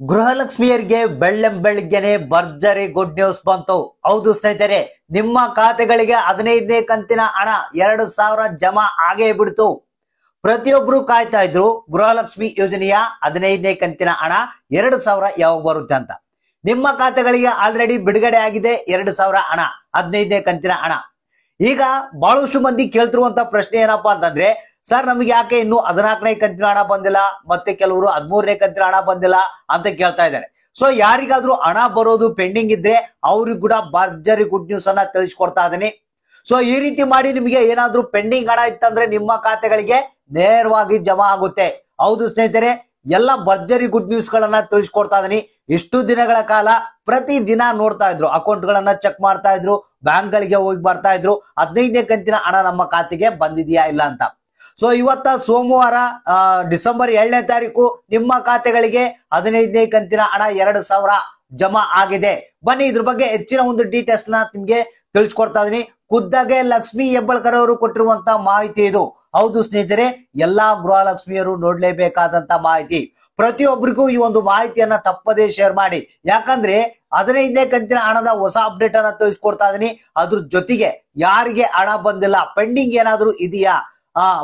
ಗೃಹಲಕ್ಷ್ಮಿಯರಿಗೆ ಬೆಳ್ಳಂಬೆಳಿಗ್ಗೆನೆ ಭರ್ಜರಿ good news ಬಂತು. ಹೌದು ಸ್ನೇಹಿತರೆ, ನಿಮ್ಮ ಖಾತೆಗಳಿಗೆ 15ನೇ ಕಂತಿನ ಹಣ 2000 ಜಮಾ ಆಗೇ ಬಿಡ್ತು. ಪ್ರತಿಯೊಬ್ರು ಕಾಯ್ತಾ ಇದ್ರು ಗೃಹಲಕ್ಷ್ಮಿ ಯೋಜನೆಯ 15ನೇ ಕಂತಿನ ಹಣ 2000 ಯಾವಾಗ ಬರುತ್ತೆ ಅಂತ. ನಿಮ್ಮ ಖಾತೆಗಳಿಗೆ ಆಲ್ರೆಡಿ ಬಿಡುಗಡೆ ಆಗಿದೆ 2000 ಹಣ, 15ನೇ ಕಂತಿನ ಹಣ. ಈಗ ಬಹಳಷ್ಟು ಮಂದಿ ಕೇಳ್ತಿರುವಂತ ಪ್ರಶ್ನೆ ಏನಪ್ಪಾ ಅಂತಂದ್ರೆ, ಸರ್ ನಮಗೆ ಯಾಕೆ ಇನ್ನು 14ನೇ ಕಂತಿನ ಹಣ ಬಂದಿಲ್ಲ, ಮತ್ತೆ ಕೆಲವರು 13ನೇ ಕಂತಿನ ಹಣ ಬಂದಿಲ್ಲ ಅಂತ ಕೇಳ್ತಾ ಇದ್ದಾರೆ. ಸೊ ಯಾರಿಗಾದ್ರೂ ಹಣ ಬರೋದು ಪೆಂಡಿಂಗ್ ಇದ್ರೆ ಅವ್ರಿಗೆ ಕೂಡ ಭರ್ಜರಿ ಗುಡ್ ನ್ಯೂಸ್ ಅನ್ನ ತಿಳಿಸ್ಕೊಡ್ತಾ ಇದೀನಿ. ಸೊ ಈ ರೀತಿ ಮಾಡಿ ನಿಮಗೆ ಏನಾದ್ರೂ ಪೆಂಡಿಂಗ್ ಹಣ ಇತ್ತಂದ್ರೆ ನಿಮ್ಮ ಖಾತೆಗಳಿಗೆ ನೇರವಾಗಿ ಜಮಾ ಆಗುತ್ತೆ. ಹೌದು ಸ್ನೇಹಿತರೆ, ಎಲ್ಲ ಭರ್ಜರಿ ಗುಡ್ ನ್ಯೂಸ್ ಗಳನ್ನ ತಿಳಿಸ್ಕೊಡ್ತಾ ಇದೀನಿ. ಇಷ್ಟು ದಿನಗಳ ಕಾಲ ಪ್ರತಿ ದಿನ ನೋಡ್ತಾ ಇದ್ರು, ಅಕೌಂಟ್ ಗಳನ್ನ ಚೆಕ್ ಮಾಡ್ತಾ ಇದ್ರು, ಬ್ಯಾಂಕ್ ಗಳಿಗೆ ಹೋಗಿ ಬರ್ತಾ ಇದ್ರು 15ನೇ ಕಂತಿನ ಹಣ ನಮ್ಮ ಖಾತೆಗೆ ಬಂದಿದೆಯಾ ಇಲ್ಲ ಅಂತ. ಸೊ ಇವತ್ತ ಸೋಮವಾರ ಡಿಸೆಂಬರ್ 7ನೇ ತಾರೀಕು ನಿಮ್ಮ ಖಾತೆಗಳಿಗೆ 15ನೇ ಕಂತಿನ ಹಣ 2000 ಜಮಾ ಆಗಿದೆ. ಬನ್ನಿ ಇದ್ರ ಬಗ್ಗೆ ಹೆಚ್ಚಿನ ಒಂದು ಡೀಟೇಲ್ಸ್ ನ ನಿಮ್ಗೆ ತಿಳಿಸ್ಕೊಡ್ತಾ ಇದೀನಿ. ಖುದ್ದಾಗೆ ಲಕ್ಷ್ಮಿ ಹೆಬ್ಬಾಳ್ಕರ್ ಅವರು ಕೊಟ್ಟಿರುವಂತ ಮಾಹಿತಿ ಇದು. ಹೌದು ಸ್ನೇಹಿತರೆ, ಎಲ್ಲಾ ಗೃಹಲಕ್ಷ್ಮಿಯರು ನೋಡ್ಲೇಬೇಕಾದಂತ ಮಾಹಿತಿ. ಪ್ರತಿಯೊಬ್ಬರಿಗೂ ಈ ಒಂದು ಮಾಹಿತಿಯನ್ನ ತಪ್ಪದೇ ಶೇರ್ ಮಾಡಿ. ಯಾಕಂದ್ರೆ 15ನೇ ಕಂತಿನ ಹಣದ ಹೊಸ ಅಪ್ಡೇಟ್ ಅನ್ನ ತಿಳಿಸ್ಕೊಡ್ತಾ ಇದೀನಿ. ಅದ್ರ ಜೊತೆಗೆ ಯಾರಿಗೆ ಹಣ ಬಂದಿಲ್ಲ, ಪೆಂಡಿಂಗ್ ಏನಾದ್ರೂ ಇದೆಯಾ,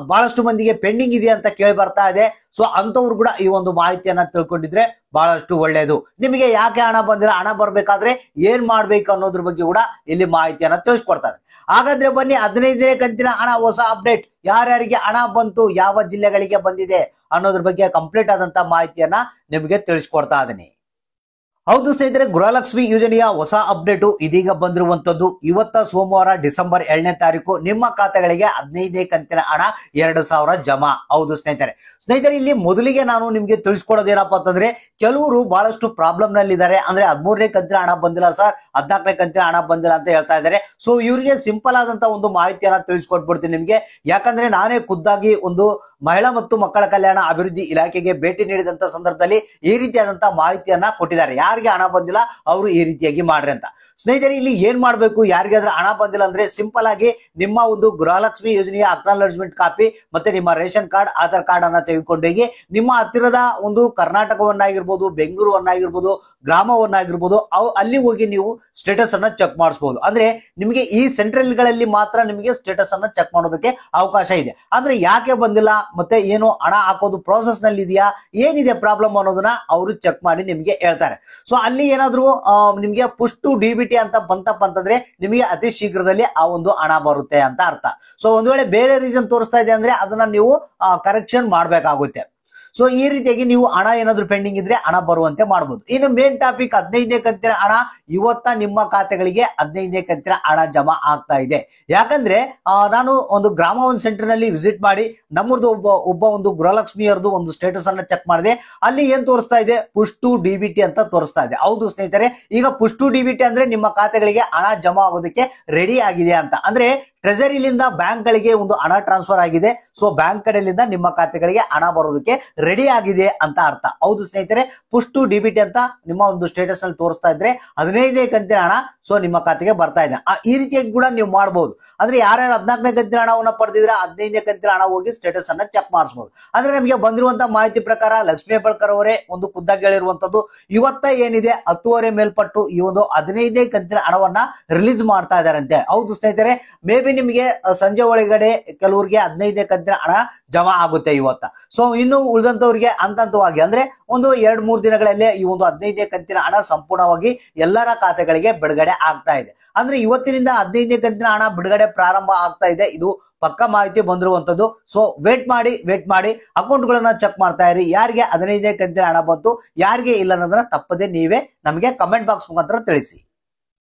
ಬಹಳಷ್ಟು ಮಂದಿಗೆ ಪೆಂಡಿಂಗ್ ಇದೆ ಅಂತ ಕೇಳಿ ಬರ್ತಾ ಇದೆ. ಸೊ ಅಂತವ್ರು ಕೂಡ ಈ ಒಂದು ಮಾಹಿತಿಯನ್ನ ತಿಳ್ಕೊಂಡಿದ್ರೆ ಬಹಳಷ್ಟು ಒಳ್ಳೇದು. ನಿಮಗೆ ಯಾಕೆ ಹಣ ಬಂದಿಲ್ಲ, ಹಣ ಬರ್ಬೇಕಾದ್ರೆ ಏನ್ ಮಾಡ್ಬೇಕು ಅನ್ನೋದ್ರ ಬಗ್ಗೆ ಕೂಡ ಇಲ್ಲಿ ಮಾಹಿತಿಯನ್ನ ತಿಳಿಸ್ಕೊಡ್ತಾ ಇದೆ. ಹಾಗಾದ್ರೆ ಬನ್ನಿ 15ನೇ ಕಂತಿನ ಹಣ ಹೊಸ ಅಪ್ಡೇಟ್, ಯಾರ್ಯಾರಿಗೆ ಹಣ ಬಂತು, ಯಾವ ಜಿಲ್ಲೆಗಳಿಗೆ ಬಂದಿದೆ ಅನ್ನೋದ್ರ ಬಗ್ಗೆ ಕಂಪ್ಲೀಟ್ ಆದಂತ ಮಾಹಿತಿಯನ್ನ ನಿಮಗೆ ತಿಳಿಸ್ಕೊಡ್ತಾ ಇದೀನಿ. ಹೌದು ಸ್ನೇಹಿತರೆ, ಗೃಹಲಕ್ಷ್ಮಿ ಯೋಜನೆಯ ಹೊಸ ಅಪ್ಡೇಟ್ ಇದೀಗ ಬಂದಿರುವಂತದ್ದು. ಇವತ್ತ ಸೋಮವಾರ ಡಿಸೆಂಬರ್ 7ನೇ ತಾರೀಕು ನಿಮ್ಮ ಖಾತೆಗಳಿಗೆ 15ನೇ ಕಂತಿನ ಹಣ 2000 ಜಮಾ. ಹೌದು ಸ್ನೇಹಿತರೆ, ಇಲ್ಲಿ ಮೊದಲಿಗೆ ನಾನು ನಿಮ್ಗೆ ತಿಳಿಸ್ಕೊಡೋದೇನಪ್ಪಾ ಅಂತಂದ್ರೆ, ಕೆಲವರು ಬಹಳಷ್ಟು ಪ್ರಾಬ್ಲಮ್ ನಲ್ಲಿ ಇದ್ದಾರೆ. ಅಂದ್ರೆ 13ನೇ ಕಂತಿನ ಹಣ ಬಂದಿಲ್ಲ ಸರ್, 14ನೇ ಕಂತಿನ ಹಣ ಬಂದಿಲ್ಲ ಅಂತ ಹೇಳ್ತಾ ಇದ್ದಾರೆ. ಸೊ ಇವರಿಗೆ ಸಿಂಪಲ್ ಆದಂತ ಒಂದು ಮಾಹಿತಿಯನ್ನ ತಿಳಿಸ್ಕೊಟ್ಬಿಡ್ತೀನಿ ನಿಮ್ಗೆ. ಯಾಕಂದ್ರೆ ನಾನೇ ಖುದ್ದಾಗಿ ಒಂದು ಮಹಿಳಾ ಮತ್ತು ಮಕ್ಕಳ ಕಲ್ಯಾಣ ಅಭಿವೃದ್ಧಿ ಇಲಾಖೆಗೆ ಭೇಟಿ ನೀಡಿದಂತ ಸಂದರ್ಭದಲ್ಲಿ ಈ ರೀತಿಯಾದಂತ ಮಾಹಿತಿಯನ್ನ ಕೊಟ್ಟಿದ್ದಾರೆ. ಯಾರಿಗೆ ಹಣ ಬಂದಿಲ್ಲ ಅವರು ಈ ರೀತಿಯಾಗಿ ಮಾಡ್ರಿ ಅಂತ. ಸ್ನೇಹಿತರೆ, ಇಲ್ಲಿ ಏನ್ ಮಾಡ್ಬೇಕು, ಯಾರಿಗಾದ್ರೂ ಹಣ ಬಂದಿಲ್ಲ ಅಂದ್ರೆ ಸಿಂಪಲ್ ಆಗಿ ನಿಮ್ಮ ಒಂದು ಗೃಹಲಕ್ಷ್ಮಿ ಯೋಜನೆಯ ಅಕ್ನಾಲಜ್ಮೆಂಟ್ ಕಾಪಿ ಮತ್ತೆ ನಿಮ್ಮ ರೇಷನ್ ಕಾರ್ಡ್, ಆಧಾರ್ ಕಾರ್ಡ್ ಅನ್ನ ತೆಗೆದುಕೊಂಡೋಗಿ ನಿಮ್ಮ ಹತ್ತಿರದ ಒಂದು ಕರ್ನಾಟಕವನ್ನಾಗಿರ್ಬೋದು, ಬೆಂಗಳೂರನ್ನಾಗಿರ್ಬೋದು, ಗ್ರಾಮವನ್ನಾಗಿರ್ಬೋದು, ಅಲ್ಲಿ ಹೋಗಿ ನೀವು ಸ್ಟೇಟಸ್ ಅನ್ನ ಚೆಕ್ ಮಾಡಿಸಬಹುದು. ಅಂದ್ರೆ ನಿಮಗೆ ಈ ಸೆಂಟ್ರಲ್ ಗಳಲ್ಲಿ ಮಾತ್ರ ನಿಮಗೆ ಸ್ಟೇಟಸ್ ಅನ್ನ ಚೆಕ್ ಮಾಡೋದಕ್ಕೆ ಅವಕಾಶ ಇದೆ. ಅಂದ್ರೆ ಯಾಕೆ ಬಂದಿಲ್ಲ, ಮತ್ತೆ ಏನು ಹಣ ಹಾಕೋದು ಪ್ರೋಸೆಸ್ ನಲ್ಲಿ ಇದೆಯಾ, ಏನಿದೆ ಪ್ರಾಬ್ಲಮ್ ಅನ್ನೋದನ್ನ ಅವರು ಚೆಕ್ ಮಾಡಿ ನಿಮ್ಗೆ ಹೇಳ್ತಾರೆ. ಸೊ ಅಲ್ಲಿ ಏನಾದ್ರೂ ನಿಮ್ಗೆ ಪುಷ್ ಟು ಡಿಬಿಟಿ ಅಂತ ಬಂತಪ್ಪ ಅಂತಂದ್ರೆ ನಿಮಗೆ ಅತಿ ಶೀಘ್ರದಲ್ಲಿ ಆ ಒಂದು ಹಣ ಬರುತ್ತೆ ಅಂತ ಅರ್ಥ. ಸೊ ಒಂದ್ ವೇಳೆ ಬೇರೆ ರೀಸನ್ ತೋರಿಸ್ತಾ ಇದೆ ಅಂದ್ರೆ ಅದನ್ನ ನೀವು ಕರೆಕ್ಷನ್ ಮಾಡ್ಬೇಕಾಗುತ್ತೆ. ಸೊ ಈ ರೀತಿಯಾಗಿ ನೀವು ಹಣ ಏನಾದ್ರು ಪೆಂಡಿಂಗ್ ಇದ್ರೆ ಹಣ ಬರುವಂತೆ ಮಾಡಬಹುದು. ಇನ್ನು ಮೇನ್ ಟಾಪಿಕ್ 15ನೇ ಕಂತಿನ ಹಣ ಇವತ್ತ ನಿಮ್ಮ ಖಾತೆಗಳಿಗೆ 15ನೇ ಕಂತಿನ ಹಣ ಜಮಾ ಆಗ್ತಾ ಇದೆ. ಯಾಕಂದ್ರೆ ನಾನು ಒಂದು ಗ್ರಾಮ ಒಂದು ಸೆಂಟರ್ ನಲ್ಲಿ ವಿಸಿಟ್ ಮಾಡಿ ನಮ್ಮದು ಒಬ್ಬ ಒಂದು ಗೃಹಲಕ್ಷ್ಮಿಯರದು ಒಂದು ಸ್ಟೇಟಸ್ ಅನ್ನ ಚೆಕ್ ಮಾಡಿದೆ. ಅಲ್ಲಿ ಏನ್ ತೋರಿಸ್ತಾ ಇದೆ, ಪುಷ್ ಟು ಡಿಬಿಟಿ ಅಂತ ತೋರಿಸ್ತಾ ಇದೆ. ಹೌದು ಸ್ನೇಹಿತರೆ, ಈಗ ಪುಷ್ ಟು ಡಿಬಿಟಿ ಅಂದ್ರೆ ನಿಮ್ಮ ಖಾತೆಗಳಿಗೆ ಹಣ ಜಮಾ ಆಗೋದಕ್ಕೆ ರೆಡಿ ಆಗಿದೆ ಅಂತ. ಅಂದ್ರೆ ಟ್ರೆಜರಿಲಿಂದ ಬ್ಯಾಂಕ್ ಗಳಿಗೆ ಒಂದು ಹಣ ಟ್ರಾನ್ಸ್ಫರ್ ಆಗಿದೆ. ಸೊ ಬ್ಯಾಂಕ್ ಕಡೆಯಿಂದ ನಿಮ್ಮ ಖಾತೆಗಳಿಗೆ ಹಣ ಬರೋದಕ್ಕೆ ರೆಡಿ ಆಗಿದೆ ಅಂತ ಅರ್ಥ. ಹೌದು ಸ್ನೇಹಿತರೆ, ಪುಷ್ ಟು ಡಿಬಿಟಿ ಅಂತ ನಿಮ್ಮ ಒಂದು ಸ್ಟೇಟಸ್ ನಲ್ಲಿ ತೋರಿಸ್ತಾ ಇದ್ರೆ 15ನೇ ಕಂತಿನ ಹಣ ಸೊ ನಿಮ್ಮ ಖಾತೆಗೆ ಬರ್ತಾ ಇದೆ. ಈ ರೀತಿಯಾಗಿ ಕೂಡ ನೀವು ಮಾಡಬಹುದು. ಅಂದ್ರೆ ಯಾರ್ಯಾರು 14ನೇ ಕಂತಿನ ಹಣವನ್ನ ಪಡೆದಿದ್ರೆ 15ನೇ ಕಂತಿನ ಹಣ ಹೋಗಿ ಸ್ಟೇಟಸ್ ಅನ್ನ ಚೆಕ್ ಮಾಡಿಸಬಹುದು. ಅಂದ್ರೆ ನಮಗೆ ಬಂದಿರುವಂತಹ ಮಾಹಿತಿ ಪ್ರಕಾರ ಲಕ್ಷ್ಮಿ ಹೆಬ್ಬಾಳ್ಕರ್ ಅವರೇ ಒಂದು ಖುದ್ದಾಗಿ ಹೇಳಿರುವಂತದ್ದು, ಇವತ್ತ ಏನಿದೆ 10:30 ಮೇಲ್ಪಟ್ಟು ಈ ಒಂದು 15ನೇ ಕಂತಿನ ಹಣವನ್ನ ರಿಲೀಸ್ ಮಾಡ್ತಾ ಇದಾರಂತೆ. ಹೌದು ಸ್ನೇಹಿತರೆ, ಮೇ ಬಿ ನಿಮಗೆ ಸಂಜೆ ಒಳಗಡೆ ಕೆಲವರಿಗೆ 15ನೇ ಕಂತಿನ ಹಣ ಜಮಾ ಆಗುತ್ತೆ ಇವತ್ತ. ಸೊ ಇನ್ನು ಉಳಿದಂತವರಿಗೆ ಹಂತವಾಗಿ ಅಂದ್ರೆ ಒಂದು 2-3 ದಿನಗಳಲ್ಲೇ ಈ ಒಂದು 15ನೇ ಕಂತಿನ ಹಣ ಸಂಪೂರ್ಣವಾಗಿ ಎಲ್ಲರ ಖಾತೆಗಳಿಗೆ ಬಿಡುಗಡೆ ಆಗ್ತಾ ಇದೆ. ಅಂದ್ರೆ ಇವತ್ತಿನಿಂದ 15ನೇ ಕಂತಿನ ಹಣ ಬಿಡುಗಡೆ ಪ್ರಾರಂಭ ಆಗ್ತಾ ಇದೆ. ಇದು ಪಕ್ಕ ಮಾಹಿತಿ ಬಂದಿರುವಂತದ್ದು. ಸೊ ವೇಟ್ ಮಾಡಿ ಅಕೌಂಟ್ ಗಳನ್ನ ಚೆಕ್ ಮಾಡ್ತಾ ಇರಿ. ಯಾರಿಗೆ 15ನೇ ಕಂತಿನ ಹಣ ಬಂತು, ಯಾರಿಗೆ ಇಲ್ಲ ಅನ್ನೋದನ್ನ ತಪ್ಪದೆ ನೀವೇ ನಮಗೆ ಕಮೆಂಟ್ ಬಾಕ್ಸ್ ಮುಖಾಂತರ ತಿಳಿಸಿ.